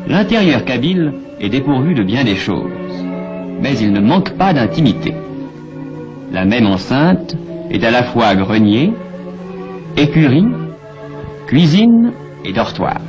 L'intérieur kabyle est dépourvu de bien des choses, mais il ne manque pas d'intimité. La même enceinte est à la fois grenier, écurie, cuisine et dortoir.